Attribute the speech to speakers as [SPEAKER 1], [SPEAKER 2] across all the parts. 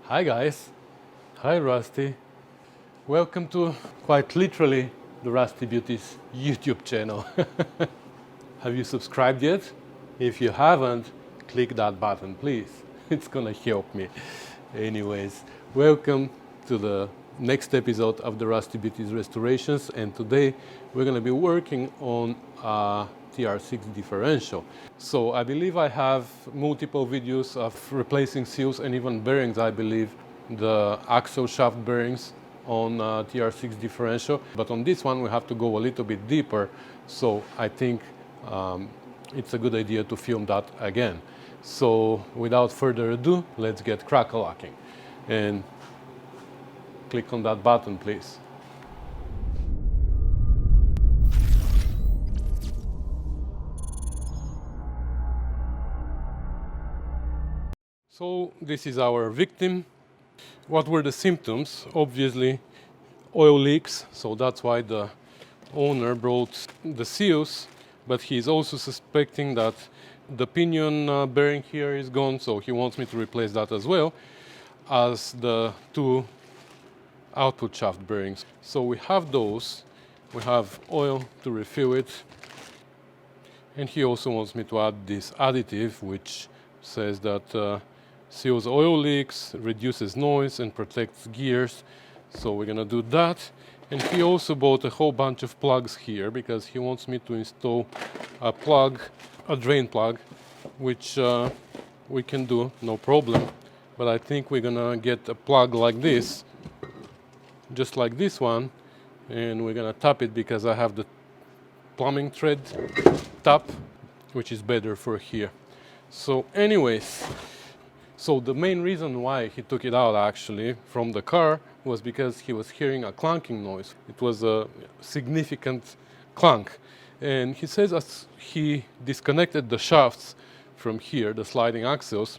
[SPEAKER 1] Hi guys, hi Rusty. Welcome to quite literally the Rusty Beauties YouTube channel. Have you subscribed yet? If you haven't, click that button please. It's gonna help me. Anyways, welcome to the next episode of the Rusty Beauties Restorations, and today we're gonna be working on a TR6 differential. So I believe I have multiple videos of replacing seals and even bearings, I believe, the axle shaft bearings on TR6 differential. But on this one we have to go a little bit deeper, so I think it's a good idea to film that again. So without further ado, let's get crack-a-lacking. And click on that button please. So this is our victim. What were the symptoms? Obviously oil leaks, so that's why the owner brought the seals, but he's also suspecting that the pinion bearing here is gone, so he wants me to replace that as well as the two output shaft bearings. So we have those, we have oil to refill it, and he also wants me to add this additive which says that seals oil leaks, reduces noise and protects gears. So we're gonna do that. And he also bought a whole bunch of plugs here because he wants me to install a plug, a drain plug, which we can do, no problem. But I think we're gonna get a plug like this, just like this one, and we're gonna tap it because I have the plumbing thread tap, which is better for here. So anyways, so the main reason why he took it out actually from the car was because he was hearing a clanking noise. It was a significant clank. And he says as he disconnected the shafts from here, the sliding axles,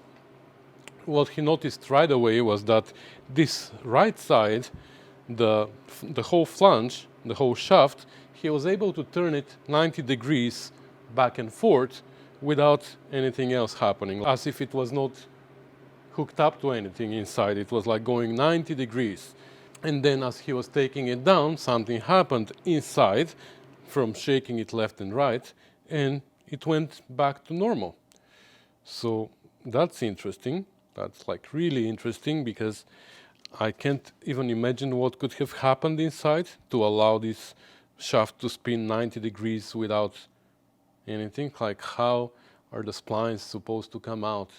[SPEAKER 1] what he noticed right away was that this right side, the whole flange, the whole shaft, he was able to turn it 90 degrees back and forth without anything else happening, as if it was not hooked up to anything inside. It was like going 90 degrees. And then as he was taking it down, something happened inside from shaking it left and right, and it went back to normal. So that's interesting. That's like really interesting because I can't even imagine what could have happened inside to allow this shaft to spin 90 degrees without anything. Like, how are the splines supposed to come out?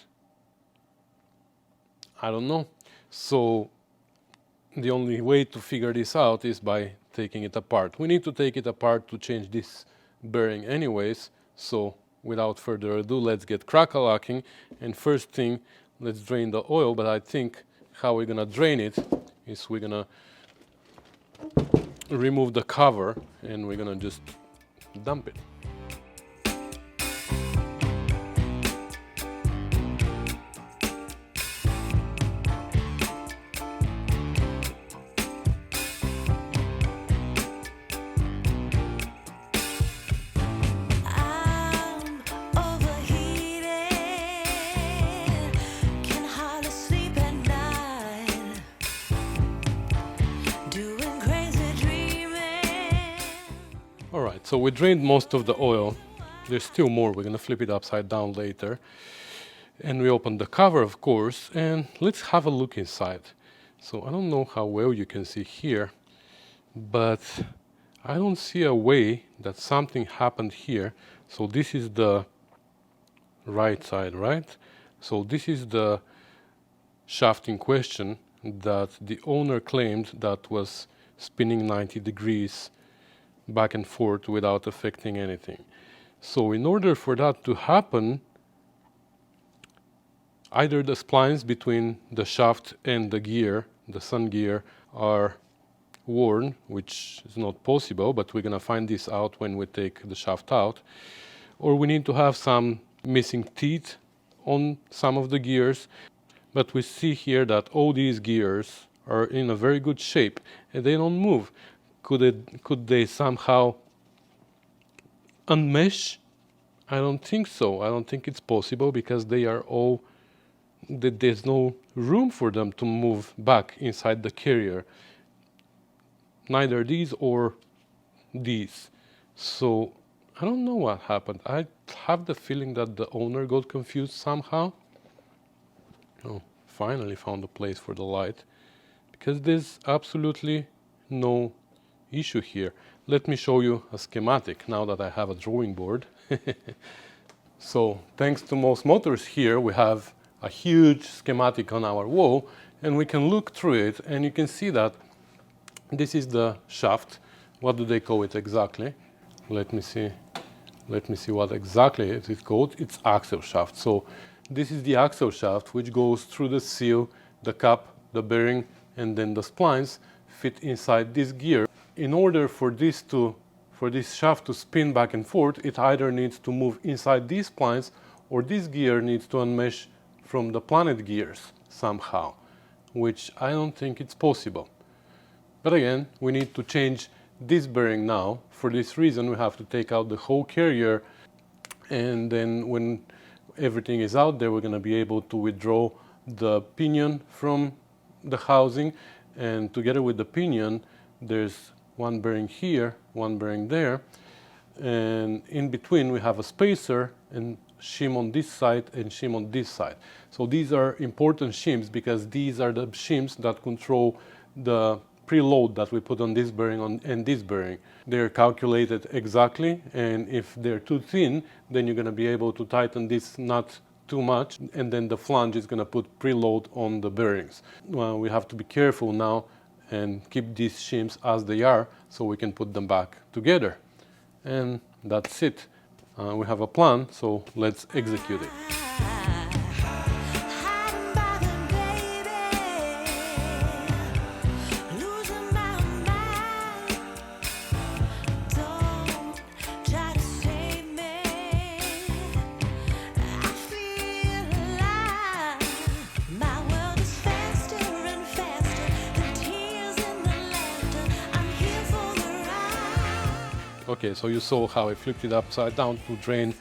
[SPEAKER 1] I don't know. So the only way to figure this out is by taking it apart. We need to take it apart to change this bearing anyways. So without further ado, let's get crack-a-lacking. And first thing, let's drain the oil. But I think how we're gonna drain it is we're gonna remove the cover and we're gonna just dump it. Alright, so we drained most of the oil. There's still more, we're gonna flip it upside down later. And we opened the cover, of course, and let's have a look inside. So I don't know how well you can see here, but I don't see a way that something happened here. So this is the right side, right? So this is the shaft in question that the owner claimed that was spinning 90 degrees back and forth without affecting anything. So in order for that to happen, either the splines between the shaft and the gear, the sun gear, are worn, which is not possible, but we're gonna find this out when we take the shaft out, or we need to have some missing teeth on some of the gears. But we see here that all these gears are in a very good shape and they don't move. Could they somehow unmesh? I don't think so. I don't think it's possible because they are all that there's no room for them to move back inside the carrier. Neither these or these. So I don't know what happened. I have the feeling that the owner got confused somehow. Oh, finally found a place for the light, because there's absolutely no issue here. Let me show you a schematic now that I have a drawing board. So thanks to most motors here, we have a huge schematic on our wall, and we can look through it, and you can see that this is the shaft. What do they call it exactly? Let me see what exactly it is called. It's axle shaft. So this is the axle shaft, which goes through the seal, the cap, the bearing, and then the splines fit inside this gear. In order for this shaft to spin back and forth, it either needs to move inside these splines, or this gear needs to unmesh from the planet gears somehow, which I don't think it's possible. But again, we need to change this bearing now. For this reason, we have to take out the whole carrier, and then when everything is out there, we're going to be able to withdraw the pinion from the housing, and together with the pinion, there's one bearing here, one bearing there, and in between we have a spacer and shim on this side and shim on this side. So these are important shims, because these are the shims that control the preload that we put on this bearing and this bearing. They're calculated exactly, and if they're too thin, then you're going to be able to tighten this nut too much, and then the flange is going to put preload on the bearings. Well, we have to be careful now and keep these shims as they are, so we can put them back together. And that's it. We have a plan, so let's execute it. Okay, so you saw how I flipped it upside down to drain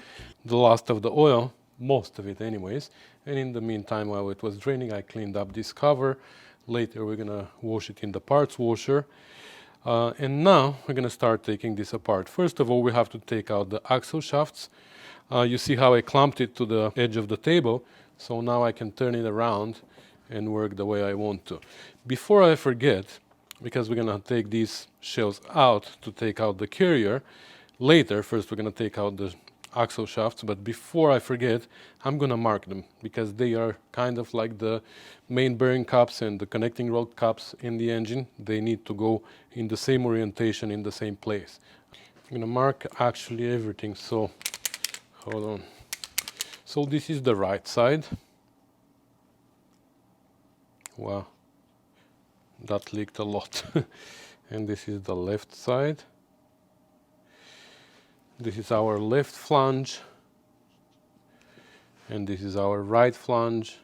[SPEAKER 1] the last of the oil, most of it anyways. And in the meantime, while it was draining, I cleaned up this cover. Later we're gonna wash it in the parts washer. And now we're gonna start taking this apart. First of all, we have to take out the axle shafts. You see how I clamped it to the edge of the table, so now I can turn it around and work the way I want to. Before I forget, because we're going to take these shells out to take out the carrier later. First we're going to take out the axle shafts, but before I forget, I'm going to mark them, because they are kind of like the main bearing cups and the connecting rod cups in the engine. They need to go in the same orientation, in the same place. I'm going to mark actually everything, so hold on. So this is the right side. Wow. That leaked a lot. And this is the left side. This is our left flange. And this is our right flange.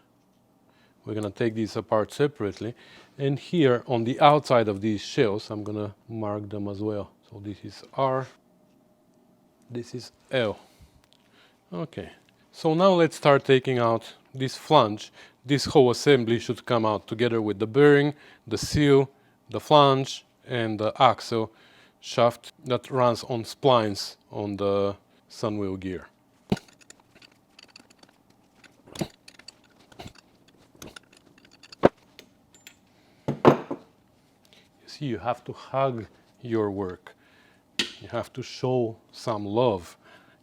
[SPEAKER 1] We're going to take these apart separately. And here on the outside of these shells, I'm going to mark them as well. So this is R. This is L. Okay. So now let's start taking out this flange. This whole assembly should come out together with the bearing, the seal, the flange, and the axle shaft that runs on splines on the sunwheel gear. You see, you have to hug your work. You have to show some love,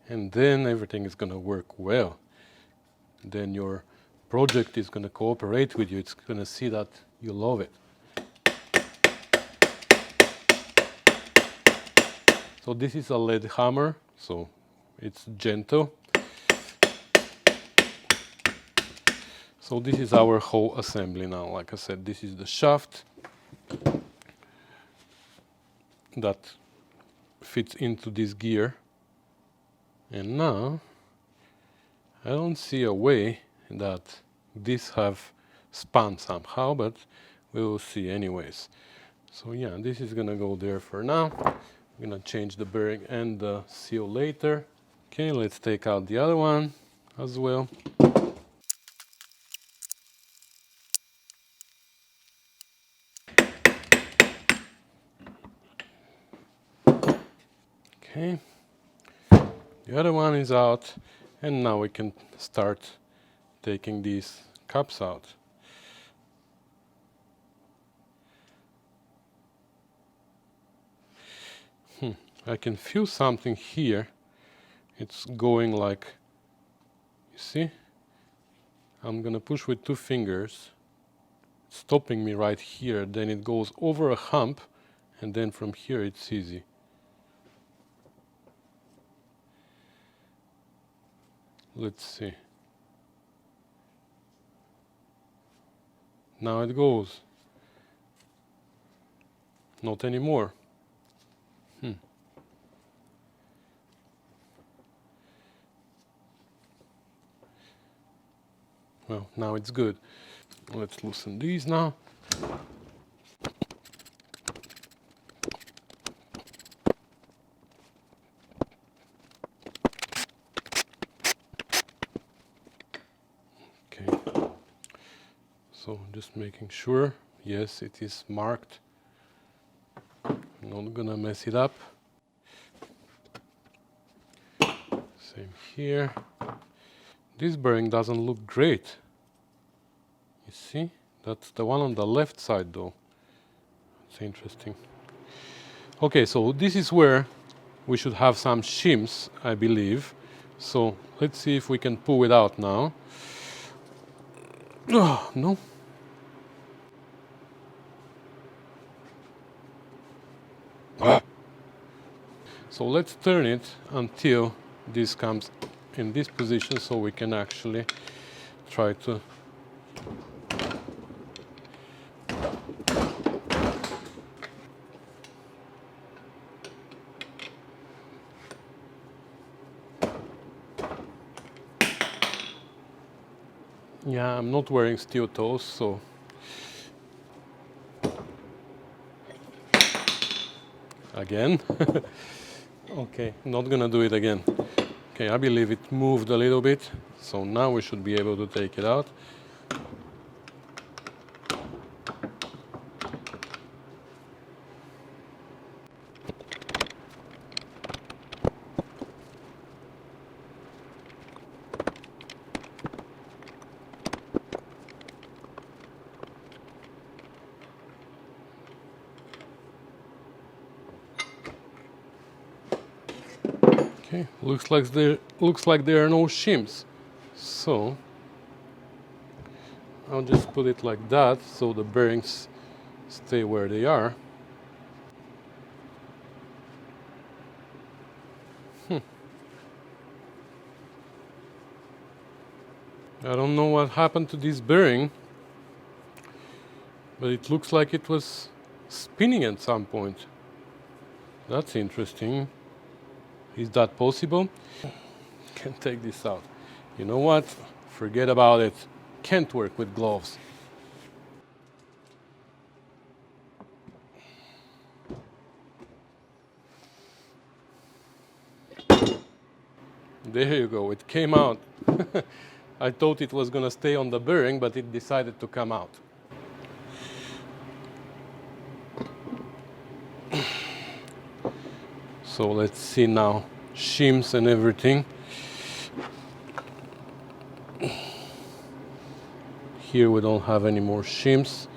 [SPEAKER 1] and then everything is going to work well. Then your project is going to cooperate with you. It's going to see that you love it. So this is a lead hammer, so it's gentle. So this is our whole assembly now. Like I said, this is the shaft that fits into this gear. And now I don't see a way that this have spun somehow, but we will see anyways. So yeah, this is gonna go there for now. I'm gonna change the bearing and the seal later. Okay, let's take out the other one as well. Okay, the other one is out, and now we can start taking these cups out. I can feel something here. It's going like, you see? I'm gonna push with 2 fingers, stopping me right here. Then it goes over a hump, and then from here it's easy. Let's see. Now it goes. Not anymore. Well, now it's good. Let's loosen these now. Okay. So just making sure, yes, it is marked. I'm not gonna mess it up. Same here. This bearing doesn't look great. You see? That's the one on the left side though. It's interesting. Okay, so this is where we should have some shims, I believe. So let's see if we can pull it out now. Oh, no. So let's turn it until this comes in this position so we can actually try to yeah, I'm not wearing steel toes, so again. Okay, not gonna do it again. Okay, I believe it moved a little bit, so now we should be able to take it out. Okay, looks like there are no shims. So I'll just put it like that so the bearings stay where they are. I don't know what happened to this bearing, but it looks like it was spinning at some point. That's interesting. Is that possible? Can't take this out. You know what? Forget about it. Can't work with gloves. There you go. It came out. I thought it was gonna stay on the bearing, but it decided to come out. So let's see now, shims and everything. Here we don't have any more shims.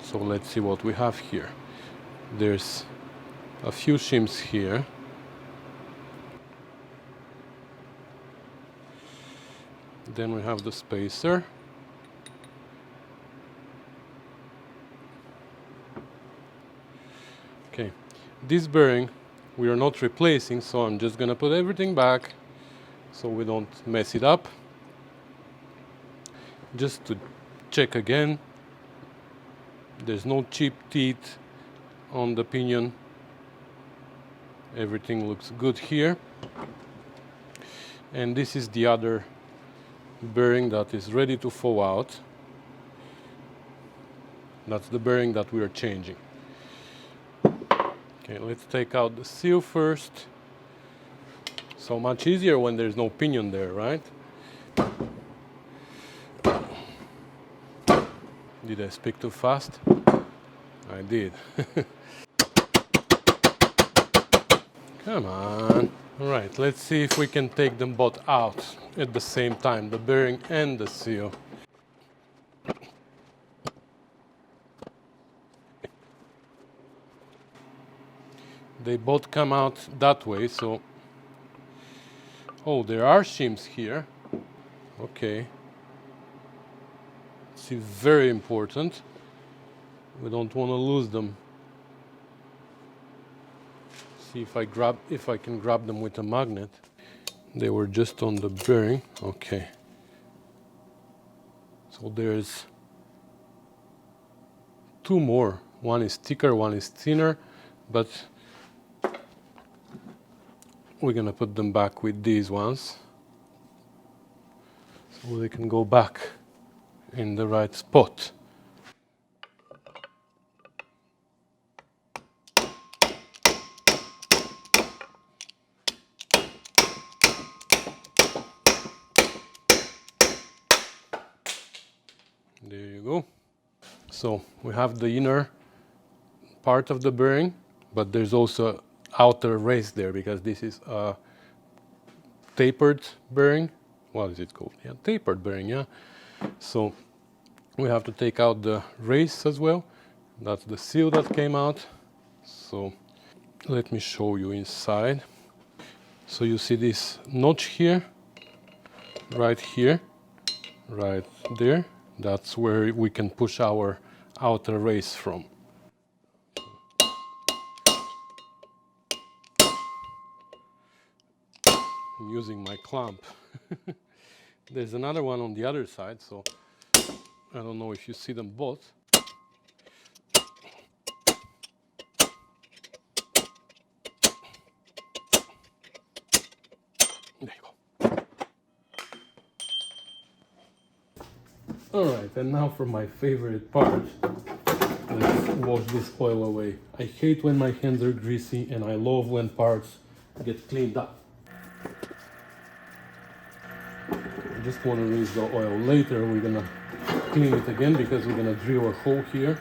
[SPEAKER 1] So let's see what we have here. There's a few shims here. Then we have the spacer. Okay, this bearing we are not replacing, so I'm just gonna put everything back so we don't mess it up. Just to check again, there's no chip teeth on the pinion. Everything looks good here. And this is the other bearing that is ready to fall out. That's the bearing that we are changing. Okay, let's take out the seal first. So much easier when there's no pinion there, right? Did I speak too fast? I did. Come on. All right, let's see if we can take them both out at the same time, the bearing and the seal. They both come out that way, so... Oh, there are shims here. Okay. See, very important. We don't want to lose them. See if I can grab them with a magnet. They were just on the bearing. Okay. So there's two more. One is thicker, one is thinner, but we're gonna put them back with these ones so they can go back in the right spot. There you go. So we have the inner part of the bearing, but there's also outer race there because this is a tapered bearing. What is it called? Yeah, tapered bearing, yeah. So we have to take out the race as well. That's the seal that came out. So let me show you inside. So you see this notch here, right here, right there. That's where we can push our outer race from. I'm using my clamp. There's another one on the other side, so I don't know if you see them both. There you go. Alright, and now for my favorite part. Let's wash this oil away. I hate when my hands are greasy and I love when parts get cleaned up. I just want to rinse the oil later. We're gonna clean it again because we're gonna drill a hole here.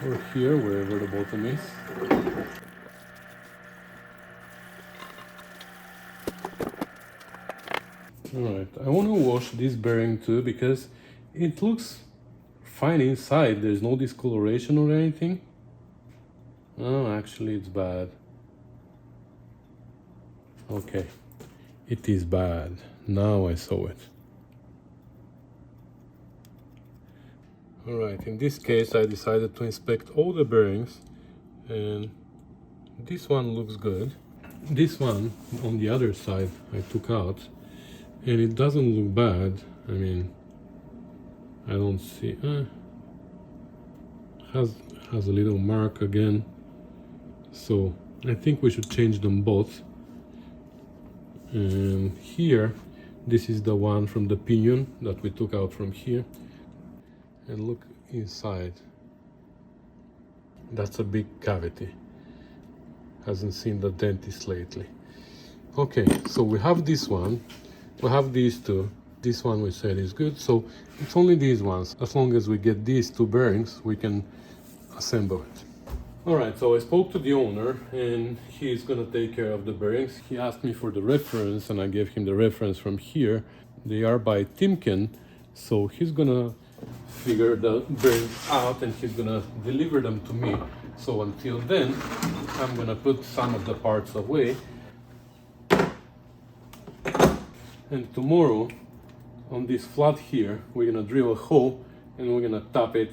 [SPEAKER 1] Or here, wherever the bottom is. Alright, I want to wash this bearing too because it looks fine inside. There's no discoloration or anything. Oh, actually it's bad. Okay, it is bad. Now I saw it. Alright, in this case I decided to inspect all the bearings and this one looks good. This one on the other side I took out and it doesn't look bad. I mean, I don't see... has a little mark again. So I think we should change them both. And here, this is the one from the pinion that we took out from here. And look inside. That's a big cavity. Hasn't seen the dentist lately. Okay, so we have this one. We have these two. This one we said is good, so it's only these ones. As long as we get these two bearings, we can assemble it. Alright, so I spoke to the owner and he's gonna take care of the bearings. He asked me for the reference and I gave him the reference from here. They are by Timken, so he's gonna figure the bearings out and he's gonna deliver them to me. So until then, I'm gonna put some of the parts away. And tomorrow, on this flat here, we're gonna drill a hole and we're gonna tap it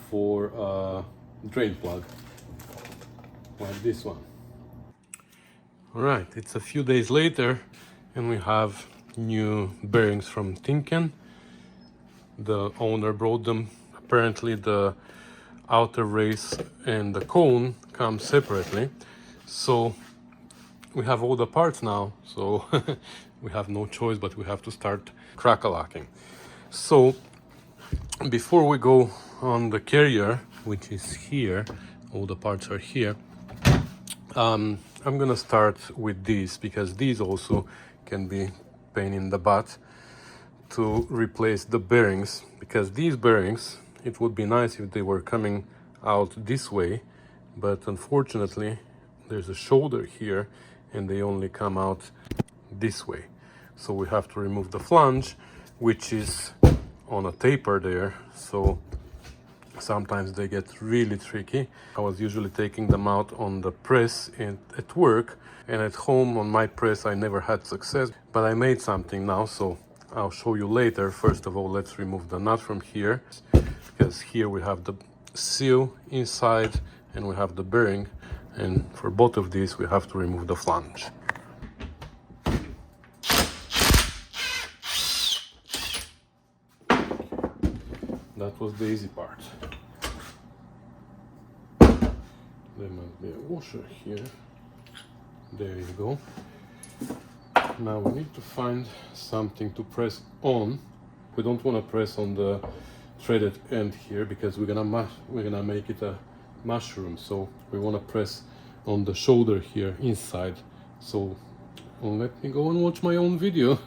[SPEAKER 1] for a drain plug, like this one. Alright, it's a few days later and we have new bearings from Timken. The owner brought them. Apparently the outer race and the cone come separately. So we have all the parts now, so we have no choice but we have to start crack-a-lacking. So before we go on the carrier, which is here, all the parts are here, I'm gonna start with these because these also can be pain in the butt to replace the bearings, because these bearings, it would be nice if they were coming out this way, but unfortunately there's a shoulder here and they only come out this way. So we have to remove the flange, which is on a taper there, so sometimes they get really tricky. I was usually taking them out on the press at work, and at home on my press I never had success, but I made something now, so I'll show you later. First of all, let's remove the nut from here, because here we have the seal inside and we have the bearing, and for both of these we have to remove the flange. That was the easy part. There must be a washer here. There you go. Now we need to find something to press on. We don't want to press on the threaded end here because we're gonna make it a mushroom. So we want to press on the shoulder here inside. So let me go and watch my own video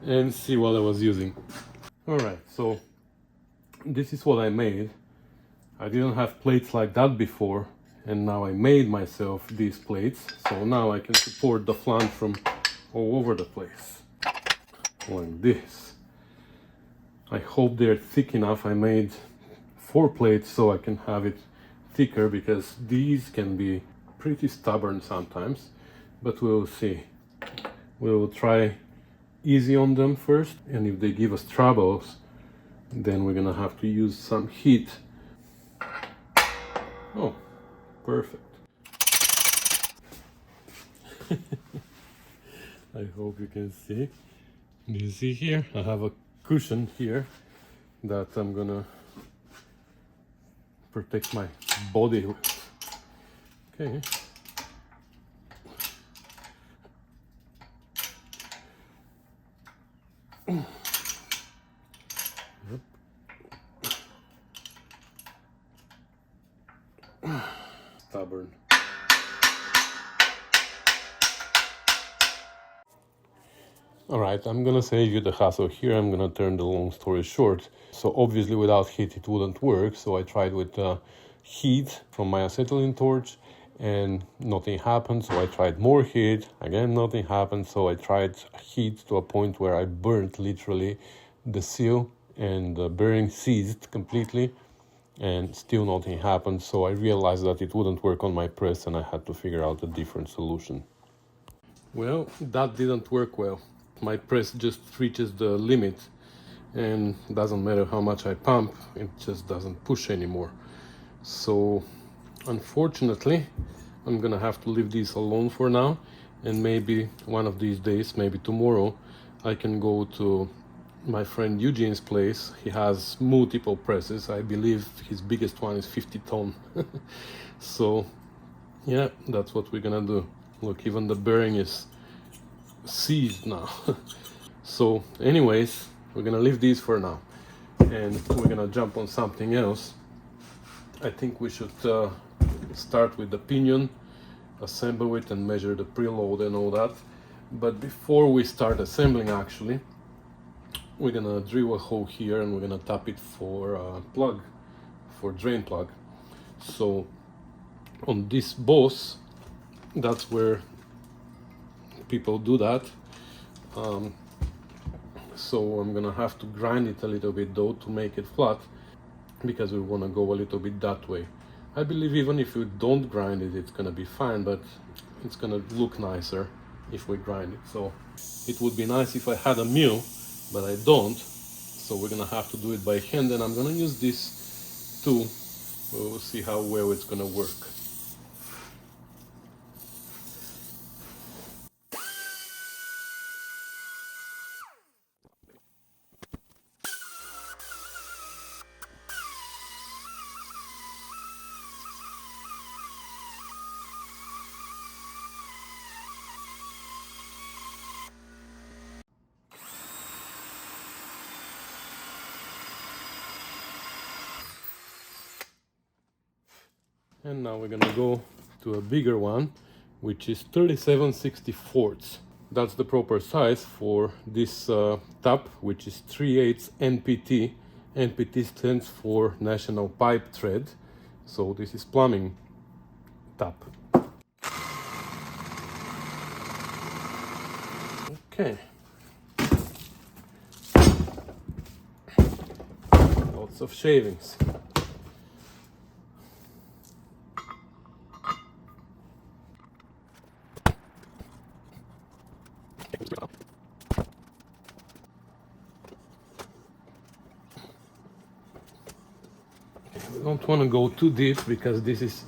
[SPEAKER 1] and see what I was using. All right, so this is what I made. I didn't have plates like that before, and now I made myself these plates, so now I can support the flange from all over the place like this. I hope they're thick enough. I made 4 plates so I can have it thicker, because these can be pretty stubborn sometimes, but we'll see. We'll try easy on them first, and if they give us troubles, then we're gonna have to use some heat. Oh, perfect. I hope you can see. You see here, I have a cushion here that I'm gonna protect my body with. Okay. Yep. Stubborn. Alright, I'm gonna save you the hassle here. I'm gonna turn the long story short. So obviously without heat it wouldn't work, so I tried with heat from my acetylene torch and nothing happened, so I tried more heat. Again, nothing happened, so I tried heat to a point where I burnt literally the seal and the bearing seized completely, and still nothing happened. So I realized that it wouldn't work on my press and I had to figure out a different solution. Well, that didn't work well. My press just reaches the limit, and doesn't matter how much I pump, it just doesn't push anymore. So unfortunately I'm gonna have to leave these alone for now, and maybe one of these days, maybe tomorrow, I can go to my friend Eugene's place. He has multiple presses. I believe his biggest one is 50 ton. So yeah, that's what we're gonna do. Look, even the bearing is seized now. So anyways, we're gonna leave these for now, and we're gonna jump on something else. I think we should start with the pinion, assemble it and measure the preload and all that. But before we start assembling, actually, we're gonna drill a hole here and we're gonna tap it for plug, for drain plug. So on this boss, that's where people do that. So I'm gonna have to grind it a little bit though to make it flat, because we want to go a little bit that way. I believe even if we don't grind it, it's gonna be fine, but it's gonna look nicer if we grind it. So it would be nice if I had a mill, but I don't, so we're gonna have to do it by hand, and I'm gonna use this tool. We'll see how well it's gonna work. And now we're gonna go to a bigger one, which is 37/64. That's the proper size for this tap, which is 3/8 NPT. NPT stands for National Pipe Thread. So this is plumbing tap. Okay. Lots of shavings. We don't want to go too deep because this is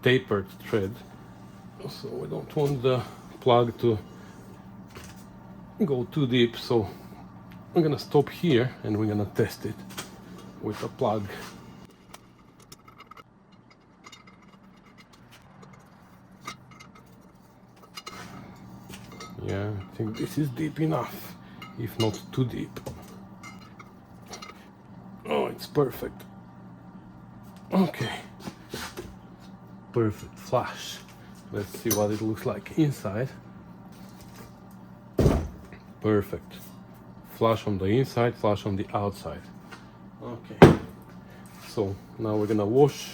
[SPEAKER 1] tapered thread, so we don't want the plug to go too deep. So I'm gonna stop here and we're gonna test it with a plug. Yeah, I think this is deep enough, if not too deep. Oh, it's perfect. Okay, perfect flash. Let's see what it looks like inside. Perfect. Flash on the inside, flash on the outside. Okay, so now we're gonna wash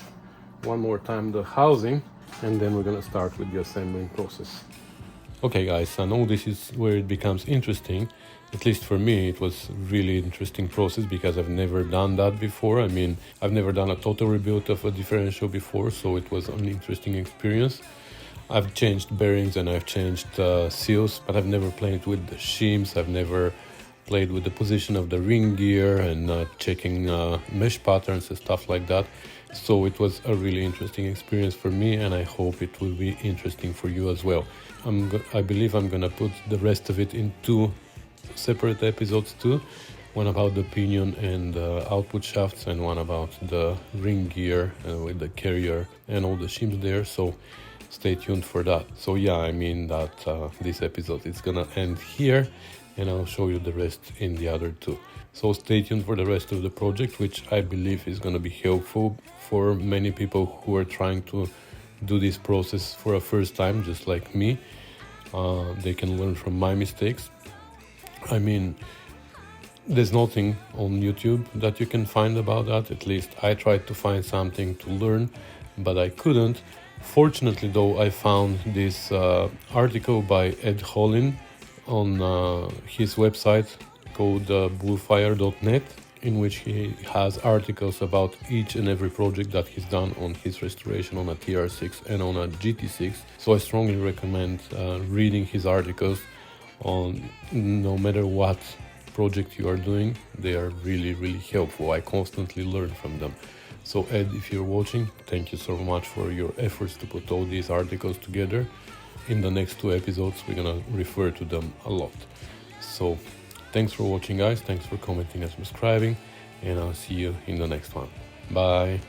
[SPEAKER 1] one more time the housing and then we're gonna start with the assembling process. Okay guys, I know this is where it becomes interesting. At least for me, it was really interesting process because I've never done that before. I mean, I've never done a total rebuild of a differential before, so it was an interesting experience. I've changed bearings and I've changed seals, but I've never played with the shims. I've never played with the position of the ring gear and checking mesh patterns and stuff like that. So it was a really interesting experience for me, and I hope it will be interesting for you as well. I believe I'm gonna put the rest of it in 2 separate episodes too. One about the pinion and output shafts, and one about the ring gear with the carrier and all the shims there. So stay tuned for that. So yeah, I mean that this episode is gonna end here, and I'll show you the rest in the other 2. So stay tuned for the rest of the project, which I believe is gonna be helpful for many people who are trying to do this process for a first time, just like me. They can learn from my mistakes. I mean, there's nothing on YouTube that you can find about that. At least I tried to find something to learn, but I couldn't. Fortunately though, I found this article by Ed Hollin on his website called bullfire.net, in which he has articles about each and every project that he's done on his restoration on a TR6 and on a GT6. So I strongly recommend reading his articles on no matter what project you are doing. They are really helpful. I constantly learn from them. So Ed, if you're watching, thank you so much for your efforts to put all these articles together. In the next 2 episodes, we're gonna refer to them a lot. So thanks for watching guys, thanks for commenting and subscribing, and I'll see you in the next one. Bye.